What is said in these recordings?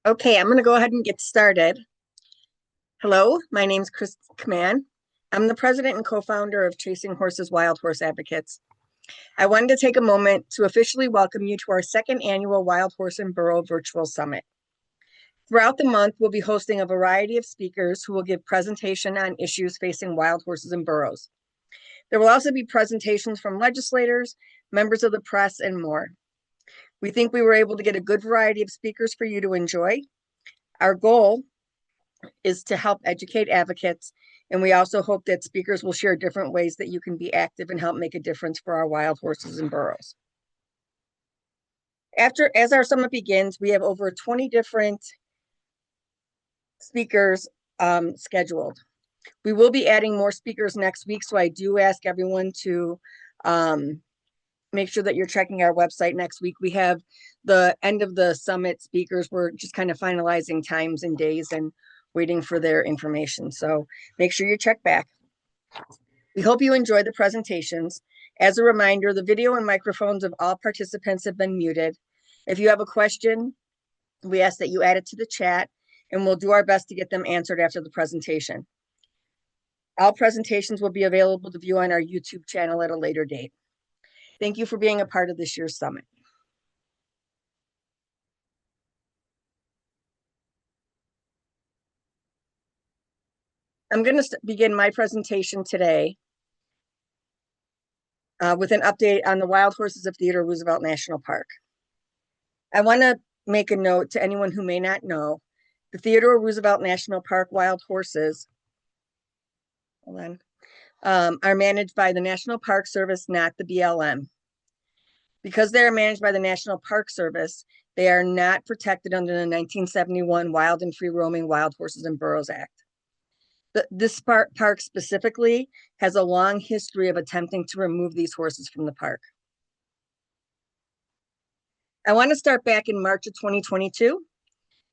Okay, I'm going to go ahead and get started. Hello, my name's Chris Kman. I'm the president and co-founder of Chasing Horses Wild Horse Advocates. I wanted to take a moment to officially welcome you to our second annual Wild Horse and Burro Virtual Summit. Throughout the month, we'll be hosting a variety of speakers who will give presentation on issues facing wild horses and burros. There will also be presentations from legislators, members of the press, and more. We think we were able to get a good variety of speakers for you to enjoy. Our goal is to help educate advocates, and we also hope that speakers will share different ways that you can be active and help make a difference for our wild horses and burros. As our summit begins, we have over 20 different speakers scheduled. We will be adding more speakers next week, so I do ask everyone to make sure that you're checking our website next week. We have the end of the summit speakers. We're just kind of finalizing times and days and waiting for their information. So make sure you check back. We hope you enjoy the presentations. As a reminder, the video and microphones of all participants have been muted. If you have a question, we ask that you add it to the chat, and we'll do our best to get them answered after the presentation. All presentations will be available to view on our YouTube channel at a later date. Thank you for being a part of this year's summit. I'm going to begin my presentation today with an update on the wild horses of Theodore Roosevelt National Park. I want to make a note to anyone who may not know, the Theodore Roosevelt National Park wild horses are managed by the National Park Service, not the BLM. Because they are managed by the National Park Service, they are not protected under the 1971 Wild and Free Roaming Wild Horses and Burros Act. This park specifically has a long history of attempting to remove these horses from the park. I want to start back in March of 2022.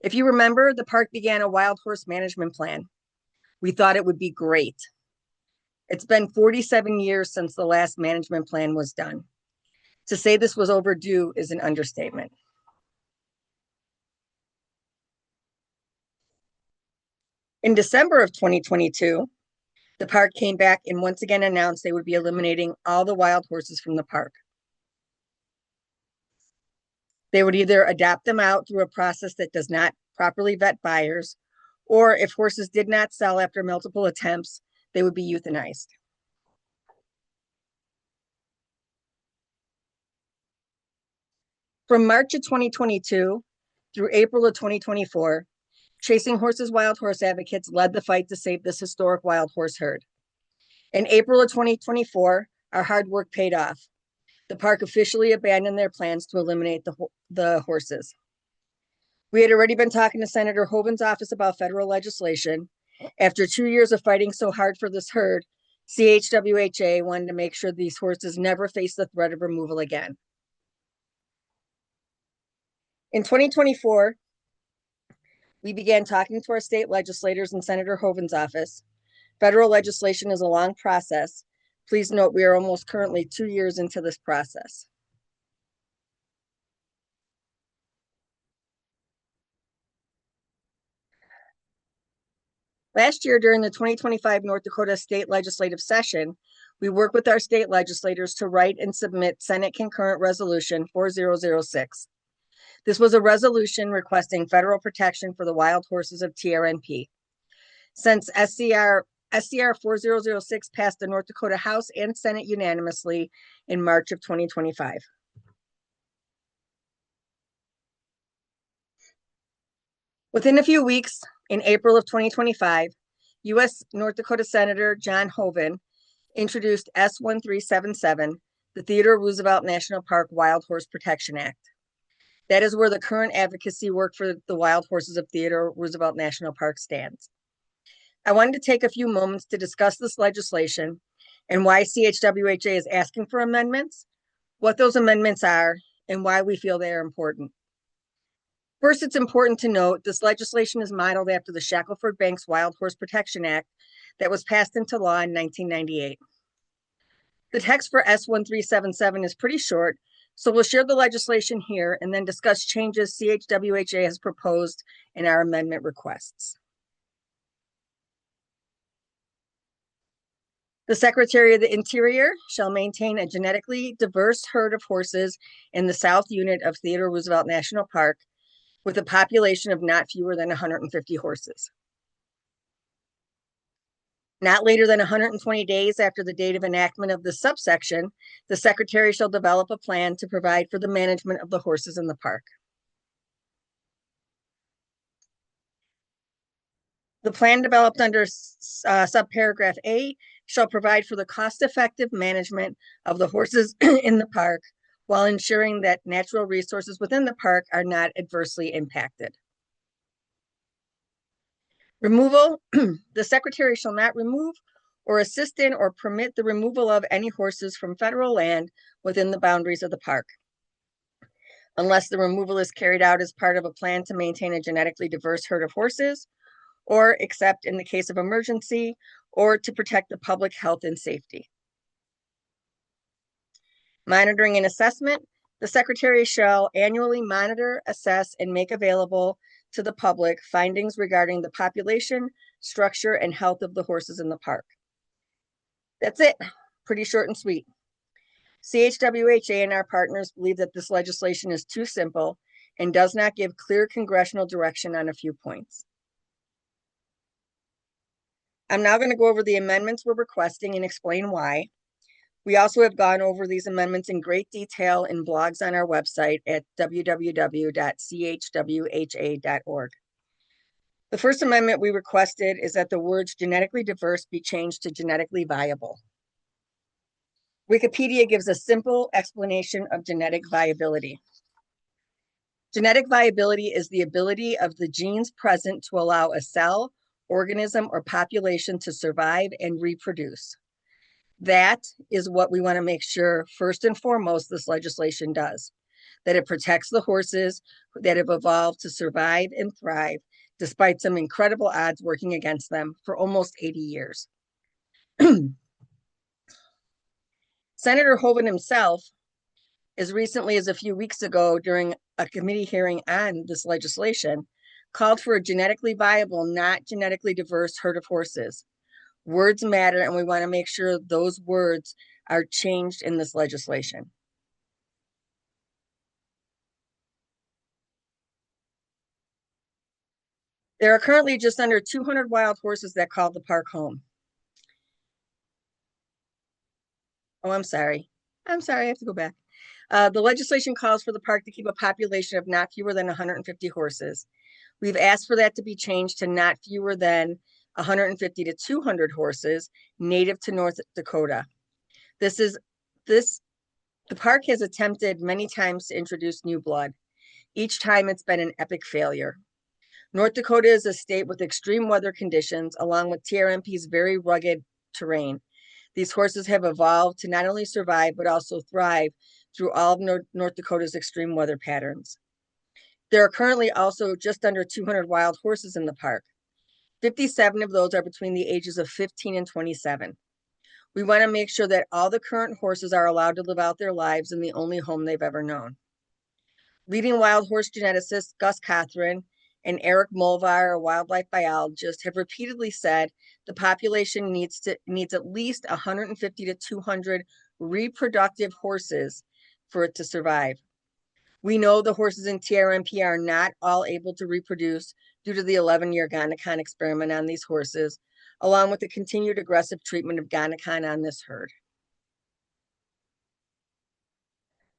If you remember, the park began a wild horse management plan. We thought it would be great. It's been 47 years since the last management plan was done. To say this was overdue is an understatement. In December of 2022, the park came back and once again announced they would be eliminating all the wild horses from the park. They would either adopt them out through a process that does not properly vet buyers, or if horses did not sell after multiple attempts, they would be euthanized. From March of 2022 through April of 2024, Chasing Horses Wild Horse Advocates led the fight to save this historic wild horse herd. In April of 2024, our hard work paid off. The park officially abandoned their plans to eliminate the horses. We had already been talking to Senator Hovind's office about federal legislation. After 2 years of fighting so hard for this herd, CHWHA wanted to make sure these horses never face the threat of removal again. In 2024, we began talking to our state legislators and Senator Hovind's office. Federal legislation is a long process. Please note we are almost currently 2 years into this process. Last year, during the 2025 North Dakota State Legislative Session, we worked with our state legislators to write and submit Senate Concurrent Resolution 4006. This was a resolution requesting federal protection for the wild horses of TRNP. Since SCR 4006 passed the North Dakota House and Senate unanimously in March of 2025. Within a few weeks, in April of 2025, U.S. North Dakota Senator John Hoeven introduced S1377, the Theodore Roosevelt National Park Wild Horse Protection Act. That is where the current advocacy work for the wild horses of Theodore Roosevelt National Park stands. I wanted to take a few moments to discuss this legislation and why CHWHA is asking for amendments, what those amendments are, and why we feel they are important. First, it's important to note this legislation is modeled after the Shackelford-Banks Wild Horse Protection Act that was passed into law in 1998. The text for S1377 is pretty short, So we'll share the legislation here and then discuss changes CHWHA has proposed in our amendment requests. The Secretary of the Interior shall maintain a genetically diverse herd of horses in the South Unit of Theodore Roosevelt National Park with a population of not fewer than 150 horses. Not later than 120 days after the date of enactment of this subsection, the Secretary shall develop a plan to provide for the management of the horses in the park. The plan developed under subparagraph A shall provide for the cost-effective management of the horses in the park while ensuring that natural resources within the park are not adversely impacted. Removal, the Secretary shall not remove or assist in or permit the removal of any horses from federal land within the boundaries of the park, unless the removal is carried out as part of a plan to maintain a genetically diverse herd of horses, or except in the case of emergency, or to protect the public health and safety. Monitoring and assessment, the Secretary shall annually monitor, assess, and make available to the public findings regarding the population, structure, and health of the horses in the park. That's it. Pretty short and sweet. CHWHA and our partners believe that this legislation is too simple and does not give clear congressional direction on a few points. I'm now going to go over the amendments we're requesting and explain why. We also have gone over these amendments in great detail in blogs on our website at www.chwha.org. The first amendment we requested is that the words genetically diverse be changed to genetically viable. Wikipedia gives a simple explanation of genetic viability. Genetic viability is the ability of the genes present to allow a cell, organism, or population to survive and reproduce. That is what we want to make sure, first and foremost, this legislation does, that it protects the horses that have evolved to survive and thrive, despite some incredible odds working against them for almost 80 years. Senator Hoeven himself, as recently as a few weeks ago during a committee hearing on this legislation, called for a genetically viable, not genetically diverse herd of horses. Words matter, and we want to make sure those words are changed in this legislation. There are currently just under 200 wild horses that call the park home. Oh, I'm sorry, I have to go back. The legislation calls for the park to keep a population of not fewer than 150 horses. We've asked for that to be changed to not fewer than 150 to 200 horses native to North Dakota. The park has attempted many times to introduce new blood. Each time it's been an epic failure. North Dakota is a state with extreme weather conditions, along with TRMP's very rugged terrain. These horses have evolved to not only survive, but also thrive through all of North Dakota's extreme weather patterns. There are currently also just under 200 wild horses in the park. 57 of those are between the ages of 15 and 27. We want to make sure that all the current horses are allowed to live out their lives in the only home they've ever known. Leading wild horse geneticist Gus Cothran and Eric Mulvar, a wildlife biologist, have repeatedly said the population needs at least 150 to 200 reproductive horses for it to survive. We know the horses in TRMP are not all able to reproduce due to the 11-year Gonacon experiment on these horses, along with the continued aggressive treatment of Gonacon on this herd.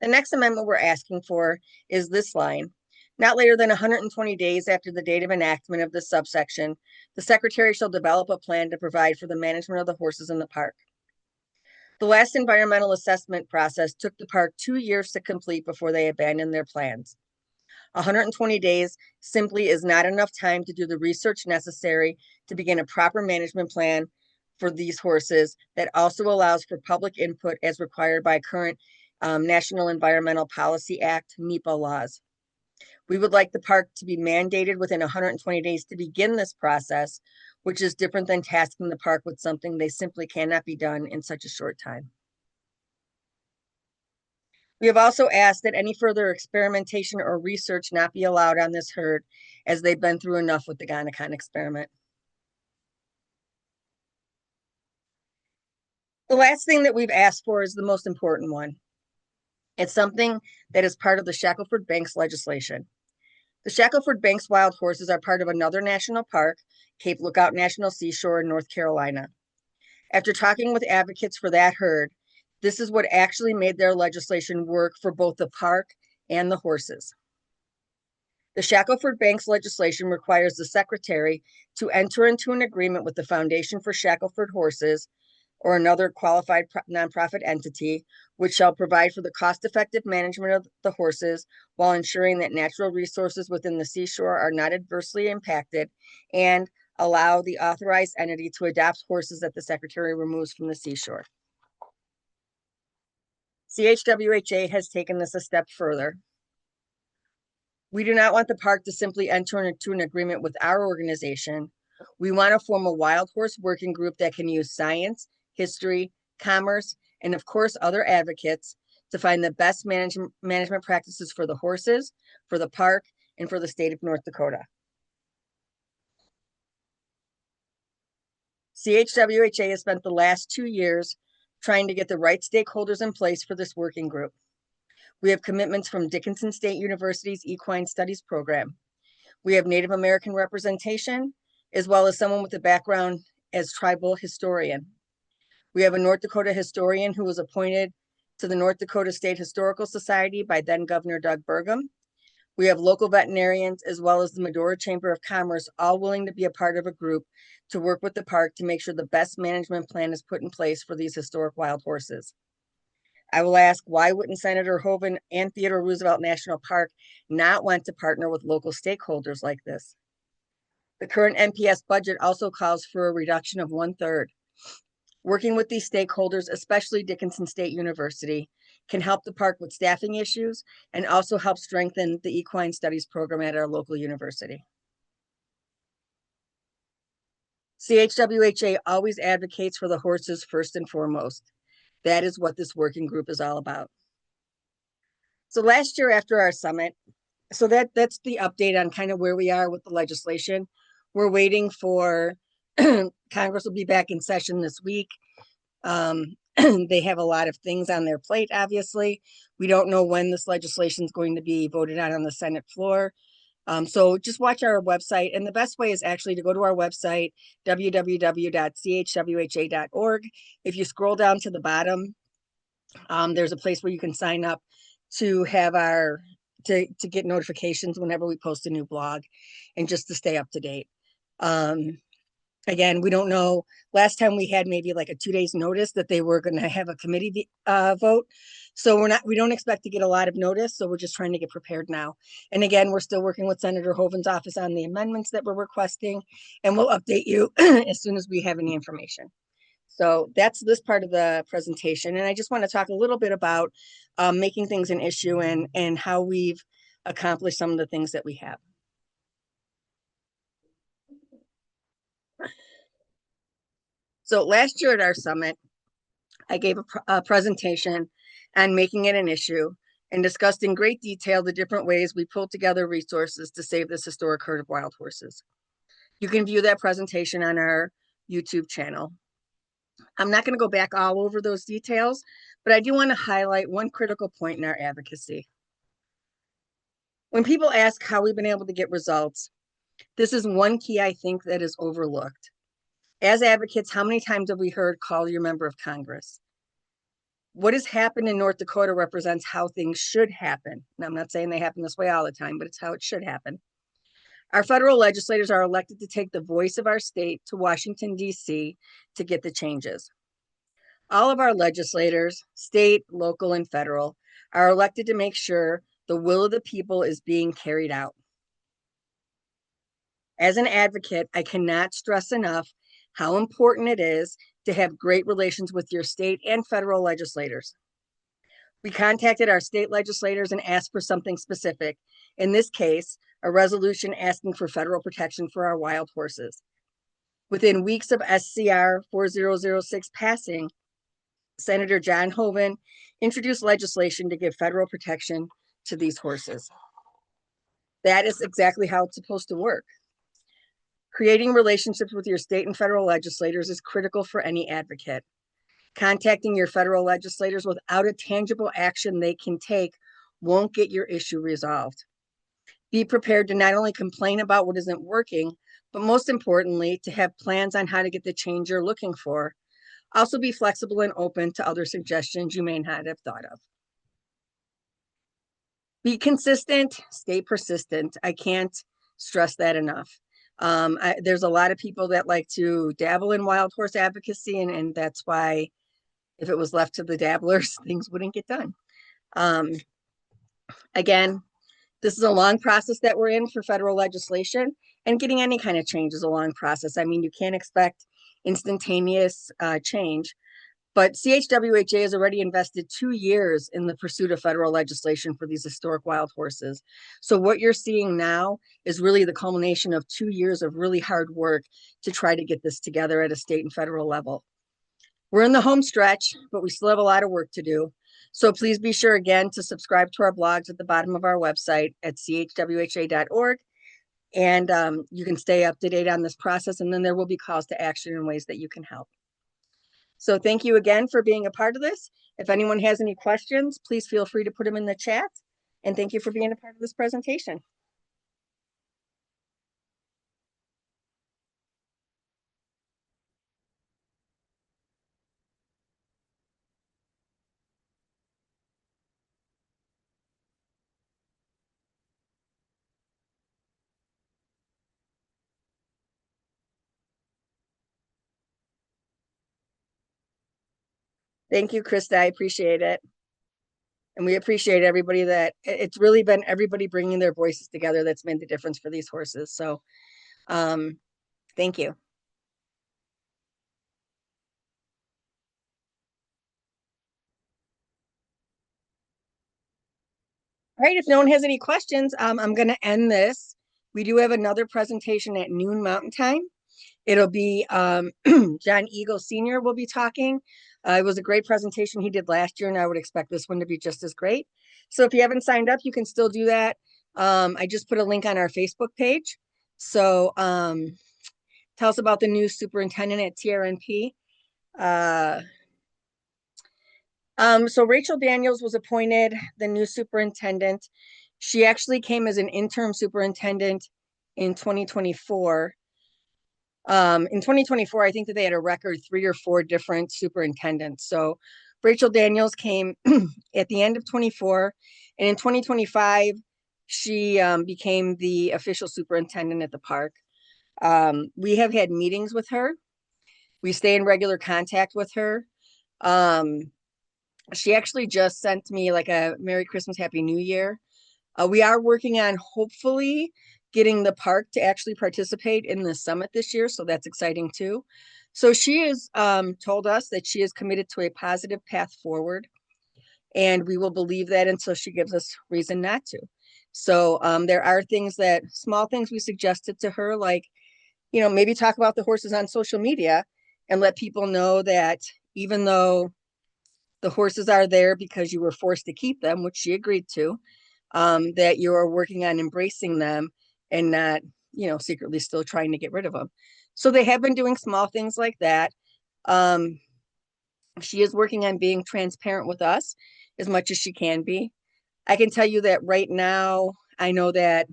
The next amendment we're asking for is this line. Not later than 120 days after the date of enactment of this subsection, the Secretary shall develop a plan to provide for the management of the horses in the park. The last environmental assessment process took the park 2 years to complete before they abandoned their plans. 120 days simply is not enough time to do the research necessary to begin a proper management plan for these horses that also allows for public input as required by current National Environmental Policy Act, NEPA laws. We would like the park to be mandated within 120 days to begin this process, which is different than tasking the park with something they simply cannot be done in such a short time. We have also asked that any further experimentation or research not be allowed on this herd, as they've been through enough with the Gonacon experiment. The last thing that we've asked for is the most important one. It's something that is part of the Shackelford Banks legislation. The Shackelford Banks wild horses are part of another national park, Cape Lookout National Seashore in North Carolina. After talking with advocates for that herd, this is what actually made their legislation work for both the park and the horses. The Shackelford Banks legislation requires the secretary to enter into an agreement with the Foundation for Shackelford Horses or another qualified nonprofit entity, which shall provide for the cost-effective management of the horses while ensuring that natural resources within the seashore are not adversely impacted, and allow the authorized entity to adopt horses that the secretary removes from the seashore. CHWHA has taken this a step further. We do not want the park to simply enter into an agreement with our organization. We want to form a wild horse working group that can use science, history, commerce, and of course, other advocates to find the best management practices for the horses, for the park, and for the state of North Dakota. CHWHA has spent the last 2 years trying to get the right stakeholders in place for this working group. We have commitments from Dickinson State University's Equine Studies program. We have Native American representation, as well as someone with a background as tribal historian. We have a North Dakota historian who was appointed to the North Dakota State Historical Society by then Governor Doug Burgum. We have local veterinarians, as well as the Medora Chamber of Commerce, all willing to be a part of a group to work with the park to make sure the best management plan is put in place for these historic wild horses. I will ask, why wouldn't Senator Hoeven and Theodore Roosevelt National Park not want to partner with local stakeholders like this? The current NPS budget also calls for a reduction of 1/3. Working with these stakeholders, especially Dickinson State University, can help the park with staffing issues and also help strengthen the equine studies program at our local university. CHWHA always advocates for the horses first and foremost. That is what this working group is all about. So last year after our summit, so that's the update on kind of where we are with the legislation. We're waiting for Congress will be back in session this week. They have a lot of things on their plate, obviously. We don't know when this legislation is going to be voted on the Senate floor. So just watch our website. And the best way is actually to go to our website, www.chwha.org. If you scroll down to the bottom, there's a place where you can sign up to have to get notifications whenever we post a new blog and just to stay up to date. Again, we don't know. Last time we had maybe like a 2 days notice that they were going to have a committee vote. So we don't expect to get a lot of notice. So we're just trying to get prepared now. And again, we're still working with Senator Hoeven's office on the amendments that we're requesting, and we'll update you as soon as we have any information. So that's this part of the presentation. And I just want to talk a little bit about making things an issue and how we've accomplished some of the things that we have. So last year at our summit, I gave a presentation on making it an issue and discussed in great detail the different ways we pulled together resources to save this historic herd of wild horses. You can view that presentation on our YouTube channel. I'm not going to go back all over those details, but I do want to highlight one critical point in our advocacy. When people ask how we've been able to get results, this is one key I think that is overlooked. As advocates, how many times have we heard call your member of Congress? What has happened in North Dakota represents how things should happen. Now, I'm not saying they happen this way all the time, but it's how it should happen. Our federal legislators are elected to take the voice of our state to Washington, D.C. to get the changes. All of our legislators, state, local, and federal, are elected to make sure the will of the people is being carried out. As an advocate, I cannot stress enough how important it is to have great relations with your state and federal legislators. We contacted our state legislators and asked for something specific. In this case, a resolution asking for federal protection for our wild horses. Within weeks of SCR 4006 passing, Senator John Hoeven introduced legislation to give federal protection to these horses. That is exactly how it's supposed to work. Creating relationships with your state and federal legislators is critical for any advocate. Contacting your federal legislators without a tangible action they can take won't get your issue resolved. Be prepared to not only complain about what isn't working, but most importantly, to have plans on how to get the change you're looking for. Also be flexible and open to other suggestions you may not have thought of. Be consistent, stay persistent. I can't stress that enough. There's a lot of people that like to dabble in wild horse advocacy, and that's why if it was left to the dabblers, things wouldn't get done. Again, this is a long process that we're in for federal legislation, and getting any kind of change is a long process. I mean, you can't expect instantaneous change, but CHWHA has already invested 2 years in the pursuit of federal legislation for these historic wild horses. So what you're seeing now is really the culmination of 2 years of really hard work to try to get this together at a state and federal level. We're in the home stretch, but we still have a lot of work to do. So please be sure again to subscribe to our blogs at the bottom of our website at chwha.org. And you can stay up to date on this process, and then there will be calls to action in ways that you can help. So thank you again for being a part of this. If anyone has any questions, please feel free to put them in the chat. And thank you for being a part of this presentation. Thank you, Krista. I appreciate it. And we appreciate everybody that it's really been everybody bringing their voices together that's made the difference for these horses. So thank you. All right, if no one has any questions, I'm going to end this. We do have another presentation at noon Mountain Time. It'll be John Eagle Sr. will be talking. It was a great presentation he did last year, and I would expect this one to be just as great. So if you haven't signed up, you can still do that. I just put a link on our Facebook page. So tell us about the new superintendent at TRNP. So Rachel Daniels was appointed the new superintendent. She actually came as an interim superintendent in 2024. In 2024, I think that they had a record 3 or 4 different superintendents. So Rachel Daniels came at the end of 24, and in 2025, she became the official superintendent at the park. We have had meetings with her. We stay in regular contact with her. She actually just sent me like a Merry Christmas, Happy New Year. We are working on hopefully getting the park to actually participate in the summit this year. So that's exciting too. So she has told us that she is committed to a positive path forward, and we will believe that until she gives us reason not to. So there are things that, small things we suggested to her, like, maybe talk about the horses on social media and let people know that even though the horses are there because you were forced to keep them, which she agreed to, that you are working on embracing them and not, secretly still trying to get rid of them. So they have been doing small things like that. She is working on being transparent with us as much as she can be. I can tell you that right now, I know that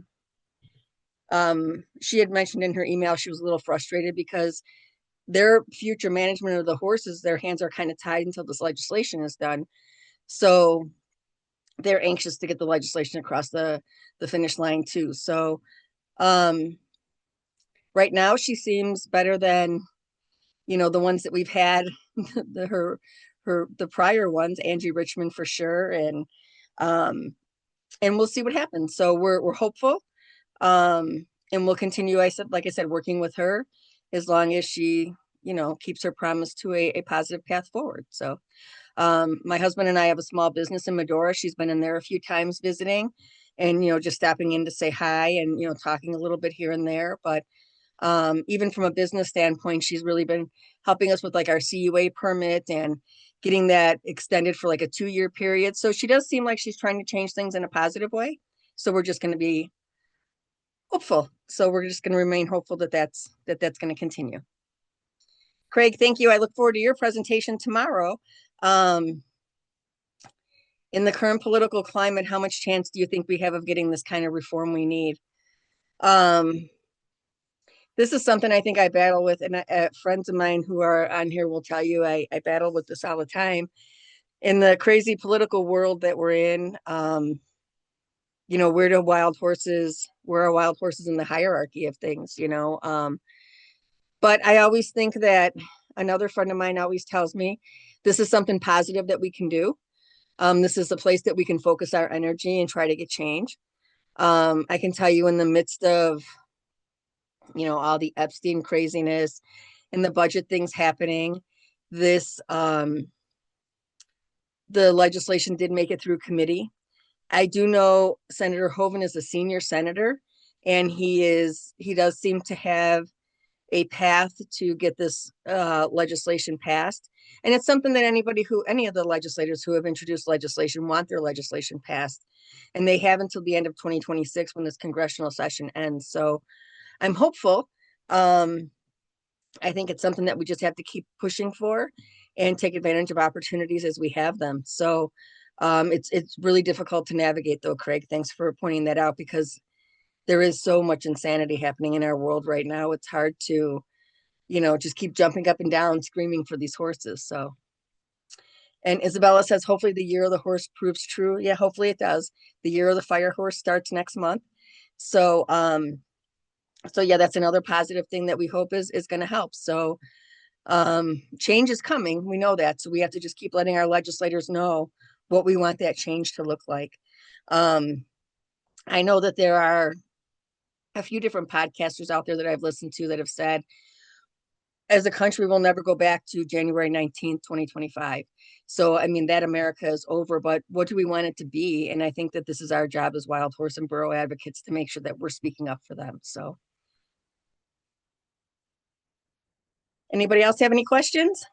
she had mentioned in her email she was a little frustrated because their future management of the horses, their hands are kind of tied until this legislation is done. So they're anxious to get the legislation across the finish line too. So right now she seems better than, the ones that we've had, the prior ones, Angie Richmond for sure. And we'll see what happens. So we're hopeful. And we'll continue, like I said, working with her as long as she, keeps her promise to a positive path forward. So my husband and I have a small business in Medora. She's been in there a few times visiting and, just stopping in to say hi and, talking a little bit here and there. But even from a business standpoint, she's really been helping us with like our CUA permit and getting that extended for like a 2-year period. So she does seem like she's trying to change things in a positive way. So we're just going to be hopeful. So we're just going to remain hopeful that that's going to continue. Craig, thank you. I look forward to your presentation tomorrow. In the current political climate, how much chance do you think we have of getting this kind of reform we need? This is something I think I battle with, and friends of mine who are on here will tell you I battle with this all the time. In the crazy political world that we're in, where are wild horses in the hierarchy of things, but I always think that another friend of mine always tells me this is something positive that we can do. This is a place that we can focus our energy and try to get change. I can tell you in the midst of, all the Epstein craziness and the budget things happening, this, the legislation did make it through committee. I do know Senator Hoeven is a senior senator, and he does seem to have a path to get this legislation passed. And it's something that any of the legislators who have introduced legislation want their legislation passed. And they have until the end of 2026 when this congressional session ends. So I'm hopeful. I think it's something that we just have to keep pushing for and take advantage of opportunities as we have them. So it's really difficult to navigate though, Craig. Thanks for pointing that out, because there is so much insanity happening in our world right now. It's hard to, just keep jumping up and down, screaming for these horses. So, and Isabella says, hopefully the year of the horse proves true. Yeah, hopefully it does. The year of the fire horse starts next month. So, so yeah, that's another positive thing that we hope is going to help. So, change is coming. We know that. So we have to just keep letting our legislators know what we want that change to look like. I know that there are a few different podcasters out there that I've listened to that have said, as a country, we'll never go back to January 19th, 2025. So, I mean, that America is over, but what do we want it to be? And I think that this is our job as wild horse and burro advocates to make sure that we're speaking up for them. So, anybody else have any questions?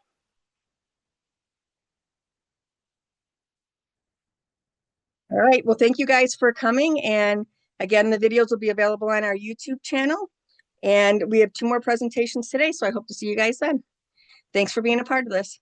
All right. Well, thank you guys for coming. And again, the videos will be available on our YouTube channel. And we have 2 more presentations today, so I hope to see you guys then. Thanks for being a part of this.